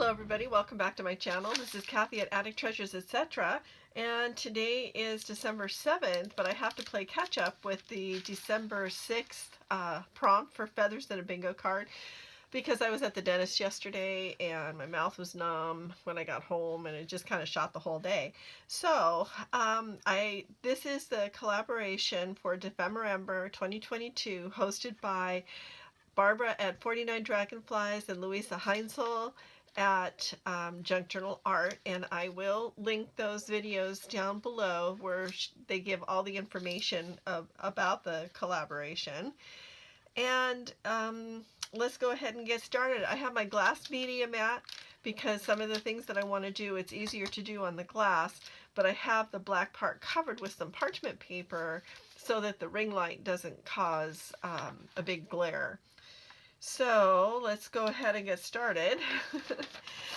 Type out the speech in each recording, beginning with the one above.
Hello everybody, welcome back to my channel. This is Kathy at Attic Treasures, etc. And today is December 7th, but I have to play catch up with the December 6th prompt for Feathers in a Bingo card because I was at the dentist yesterday and my mouth was numb when I got home and it just kind of shot the whole day. So this is the collaboration for Defember 2022 hosted by Barbara at 49 Dragonflies and Louisa Heinzel at Junk Journal Art, and I will link those videos down below where they give all the information about the collaboration. And let's go ahead and get started. I have my glass media mat because some of the things that I want to do, it's easier to do on the glass, but I have the black part covered with some parchment paper so that the ring light doesn't cause a big glare. So let's go ahead and get started.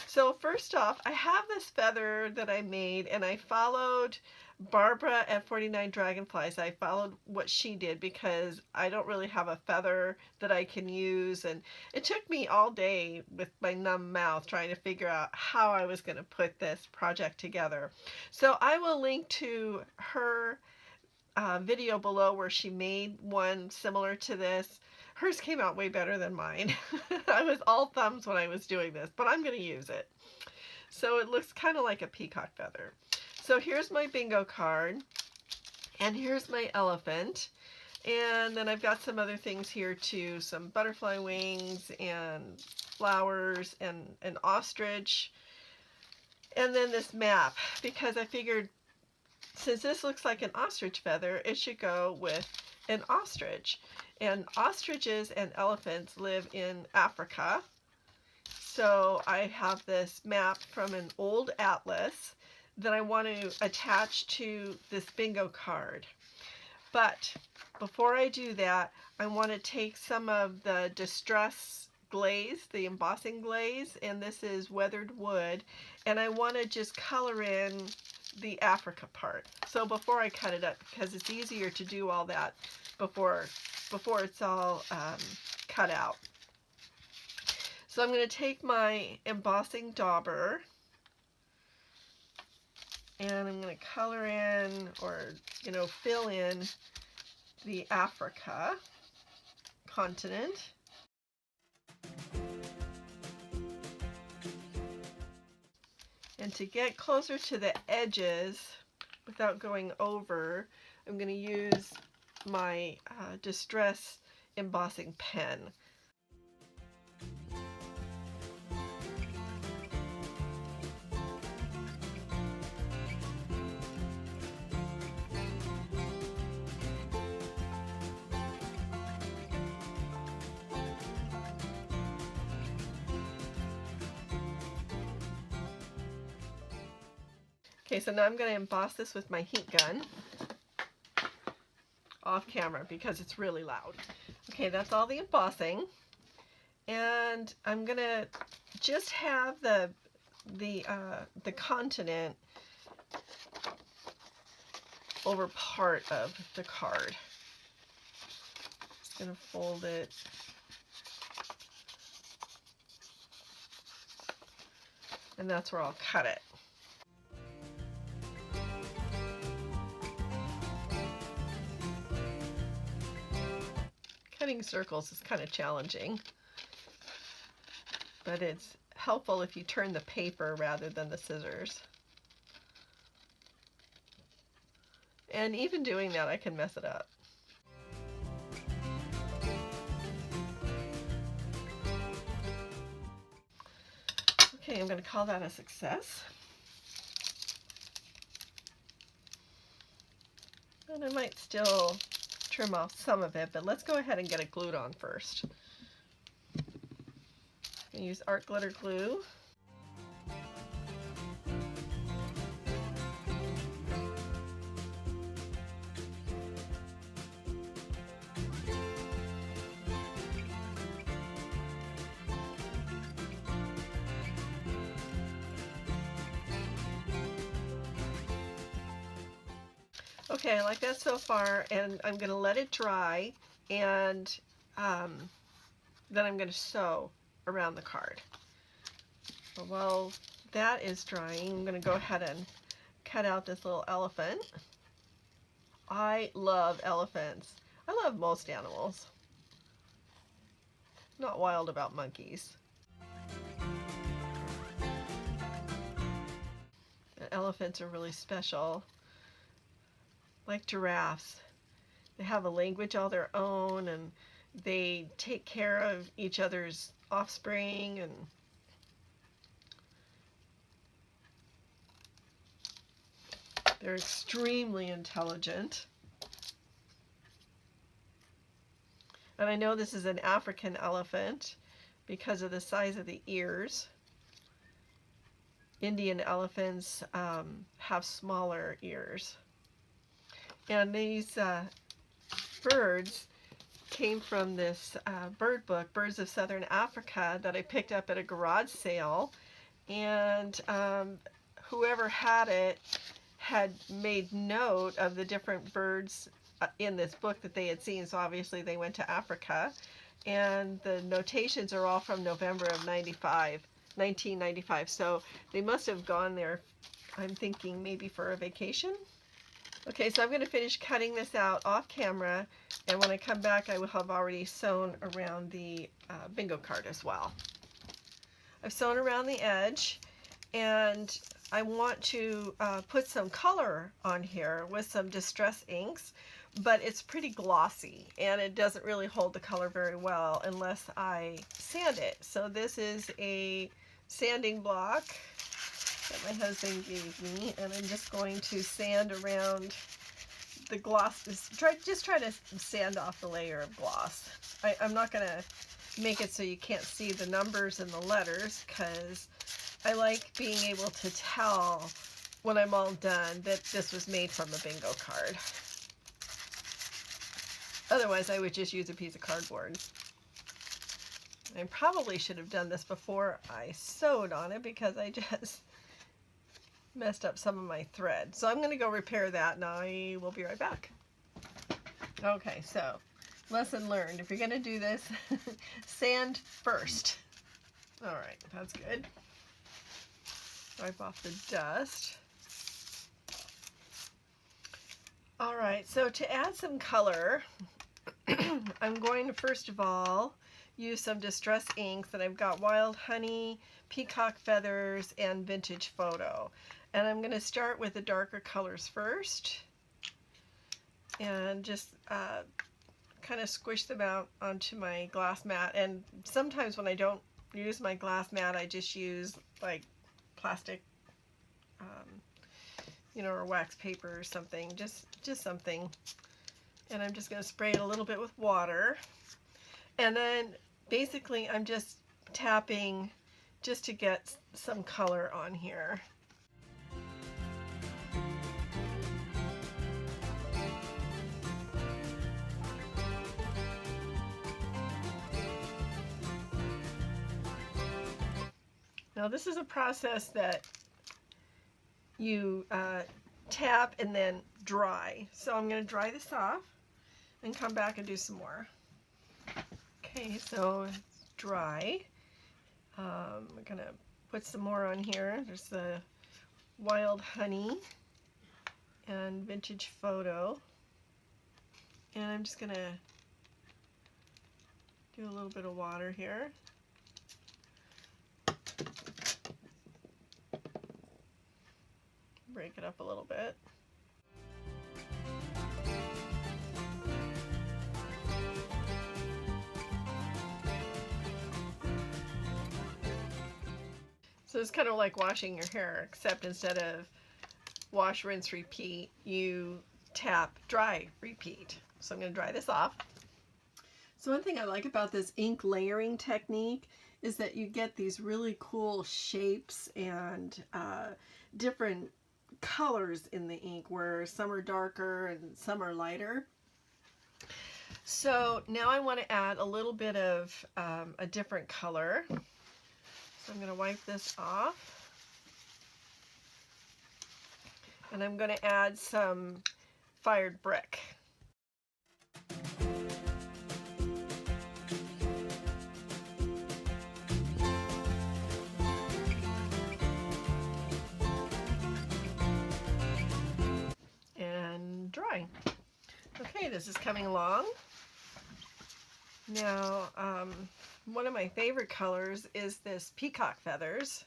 So first off, I have this feather that I made and I followed Barbara at 49 Dragonflies. I followed what she did because I don't really have a feather that I can use, and it took me all day with my numb mouth trying to figure out how I was going to put this project together. So I will link to her video below where she made one similar to this. Hers came out way better than mine. I was all thumbs when I was doing this, but I'm going to use it. So it looks kind of like a peacock feather. So here's my bingo card, and here's my elephant. And then I've got some other things here too, some butterfly wings and flowers and an ostrich. And then this map, because I figured since this looks like an ostrich feather, it should go with an ostrich. And ostriches and elephants live in Africa. So I have this map from an old atlas that I want to attach to this bingo card. But before I do that, I want to take some of the distress glaze, the embossing glaze, and this is weathered wood, and I want to just color in the Africa part. So before I cut it up, because it's easier to do all that before it's all cut out. So I'm going to take my embossing dauber and I'm going to color in, or fill in the Africa continent. And to get closer to the edges without going over, I'm going to use my Distress embossing pen. Okay, so now I'm going to emboss this with my heat gun off camera because it's really loud. Okay, that's all the embossing, and I'm going to just have the continent over part of the card. Just going to fold it. And that's where I'll cut it. Cutting circles is kind of challenging, but it's helpful if you turn the paper rather than the scissors. And even doing that, I can mess it up. Okay, I'm going to call that a success. And I might still trim off some of it, but let's go ahead and get it glued on first. I'm going to use art glitter glue. Okay, I like that so far, and I'm going to let it dry, and then I'm going to sew around the card. While that is drying, I'm going to go ahead and cut out this little elephant. I love elephants. I love most animals. Not wild about monkeys. The elephants are really special. Like giraffes. They have a language all their own, and they take care of each other's offspring, and they're extremely intelligent. And I know this is an African elephant because of the size of the ears. Indian elephants have smaller ears. And these birds came from this bird book, Birds of Southern Africa, that I picked up at a garage sale. And whoever had it had made note of the different birds in this book that they had seen. So obviously they went to Africa. And the notations are all from November of 1995. So they must have gone there, I'm thinking maybe for a vacation. Okay, so I'm going to finish cutting this out off camera, and when I come back I will have already sewn around the bingo card as well. I've sewn around the edge, and I want to put some color on here with some Distress inks, but it's pretty glossy and it doesn't really hold the color very well unless I sand it. So this is a sanding block that my husband gave me, and I'm just going to sand around the gloss. Just try to sand off the layer of gloss. I'm not going to make it so you can't see the numbers and the letters, because I like being able to tell when I'm all done that this was made from a bingo card. Otherwise I would just use a piece of cardboard. I probably should have done this before I sewed on it, because I just messed up some of my thread. So I'm going to go repair that, and I will be right back. Okay, so lesson learned. If you're going to do this, sand first. All right, that's good. Wipe off the dust. All right, so to add some color, I'm going to first of all use some Distress inks, and I've got Wild Honey, Peacock Feathers, and Vintage Photo. And I'm going to start with the darker colors first, and just kind of squish them out onto my glass mat. And sometimes when I don't use my glass mat, I just use like plastic, or wax paper or something, just something. And I'm just going to spray it a little bit with water. And then basically I'm just tapping just to get some color on here. Now this is a process that you tap and then dry. So I'm going to dry this off and come back and do some more. Okay, so it's dry. I'm going to put some more on here. There's the Wild Honey and Vintage Photo. And I'm just going to do a little bit of water here. Break it up a little bit. So it's kind of like washing your hair, except instead of wash, rinse, repeat, you tap, dry, repeat. So I'm going to dry this off. So one thing I like about this ink layering technique is that you get these really cool shapes and different colors in the ink, where some are darker and some are lighter. So now I want to add a little bit of a different color. So I'm going to wipe this off, and I'm going to add some fired brick. Okay, this is coming along. Now, one of my favorite colors is this peacock feathers.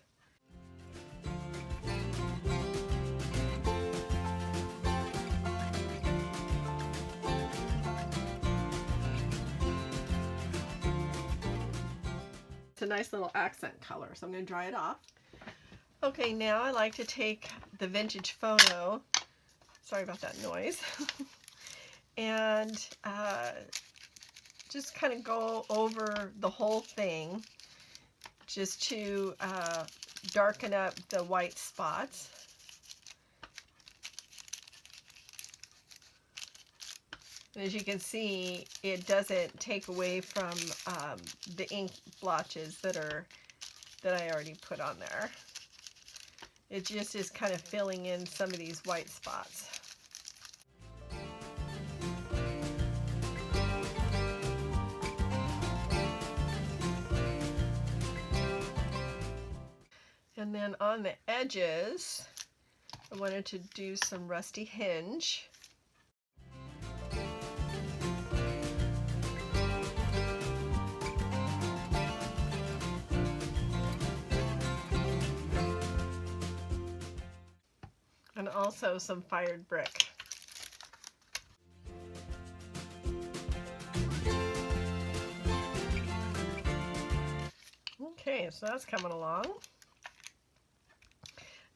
It's a nice little accent color, so I'm going to dry it off. Okay, now I like to take the vintage photo, sorry about that noise, and just kind of go over the whole thing just to darken up the white spots. And as you can see, it doesn't take away from the ink blotches that I already put on there. It just is kind of filling in some of these white spots. And then on the edges, I wanted to do some rusty hinge. And also some fired brick. Okay, so that's coming along.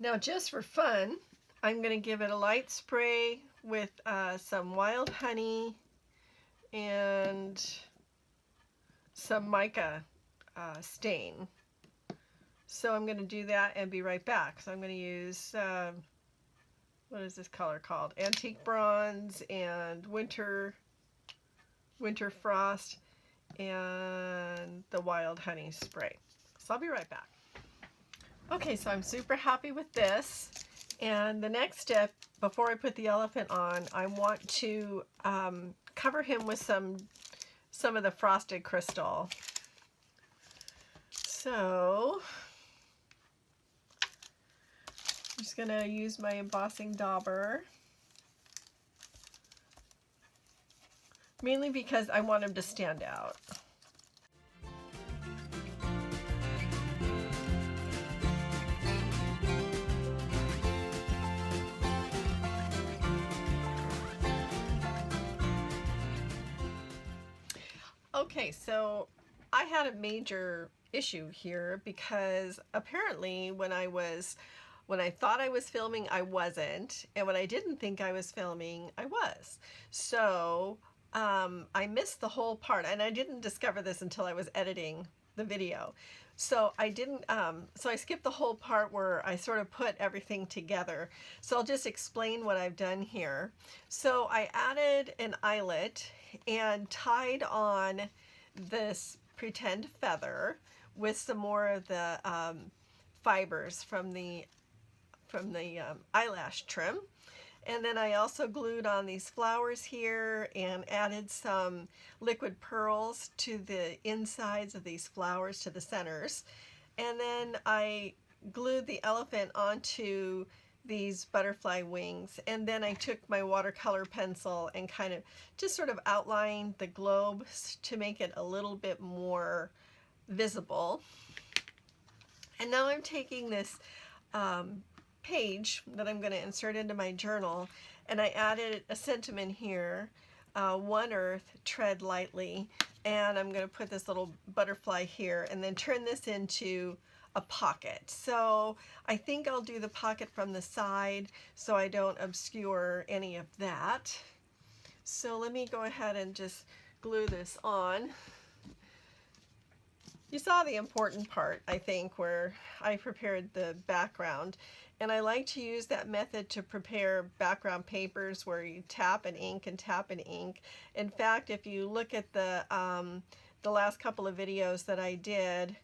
Now, just for fun, I'm going to give it a light spray with some wild honey and some mica stain. So I'm going to do that and be right back. So I'm going to use, what is this color called? Antique Bronze and Winter Frost and the wild honey spray. So I'll be right back. Okay, so I'm super happy with this. And the next step, before I put the elephant on, I want to cover him with some of the frosted crystal. So I'm just going to use my embossing dauber, mainly because I want him to stand out. Okay, so I had a major issue here because apparently when I thought I was filming, I wasn't, and when I didn't think I was filming, I was. So I missed the whole part, and I didn't discover this until I was editing the video. So I didn't, so I skipped the whole part where I sort of put everything together. So I'll just explain what I've done here. So I added an eyelet and tied on this pretend feather with some more of the fibers from the eyelash trim. And then I also glued on these flowers here and added some liquid pearls to the insides of these flowers, to the centers. And then I glued the elephant onto these butterfly wings. And then I took my watercolor pencil and kind of just sort of outlined the globe to make it a little bit more visible. And now I'm taking this page that I'm going to insert into my journal, and I added a sentiment here, One Earth, Tread Lightly, and I'm going to put this little butterfly here and then turn this into a pocket. So I think I'll do the pocket from the side so I don't obscure any of that. So let me go ahead and just glue this on. You saw the important part, I think, where I prepared the background. And I like to use that method to prepare background papers where you tap and ink and tap and ink. In fact, if you look at the last couple of videos that I did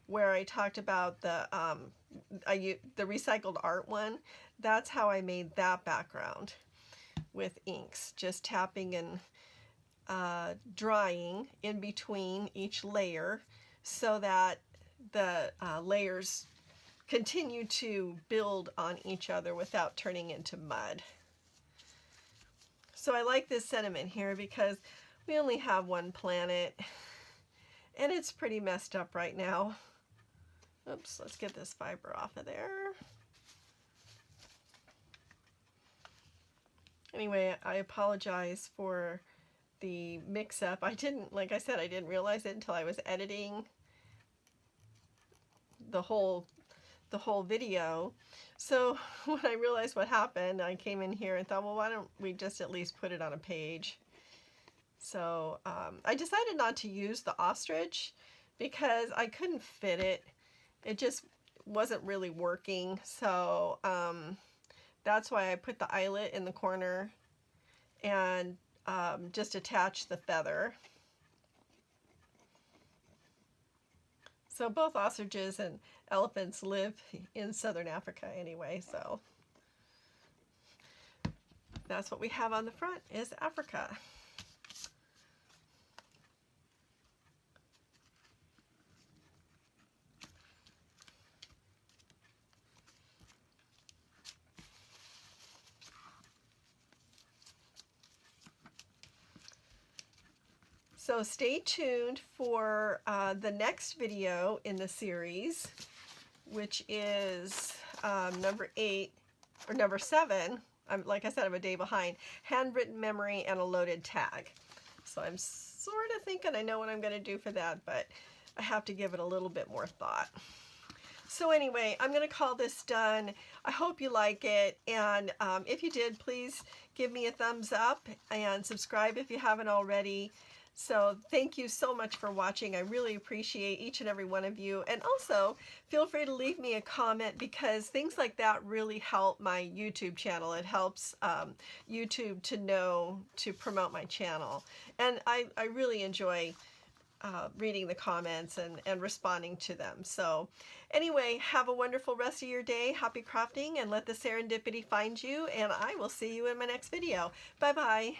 where I talked about the recycled art one, that's how I made that background with inks, just tapping and drying in between each layer so that the layers continue to build on each other without turning into mud. So I like this sentiment here because we only have one planet and it's pretty messed up right now. Oops, let's get this fiber off of there. Anyway, I apologize for the mix-up. I didn't, like I said, I didn't realize it until I was editing the whole video. So when I realized what happened, I came in here and thought, well, why don't we just at least put it on a page? So I decided not to use the ostrich because I couldn't fit it. It just wasn't really working. So that's why I put the eyelet in the corner and just attach the feather. So both ostriches and elephants live in southern Africa anyway, so that's what we have on the front is Africa. So stay tuned for the next video in the series, which is number 8 or number 7. Like I said, I'm a day behind. Handwritten memory and a loaded tag. So I'm sort of thinking I know what I'm going to do for that, but I have to give it a little bit more thought. So anyway, I'm going to call this done. I hope you like it, and if you did, please give me a thumbs up and subscribe if you haven't already. So thank you so much for watching. I really appreciate each and every one of you. And also, feel free to leave me a comment because things like that really help my YouTube channel. It helps YouTube to know to promote my channel. And I really enjoy reading the comments and responding to them. So anyway, have a wonderful rest of your day. Happy crafting and let the serendipity find you. And I will see you in my next video. Bye-bye.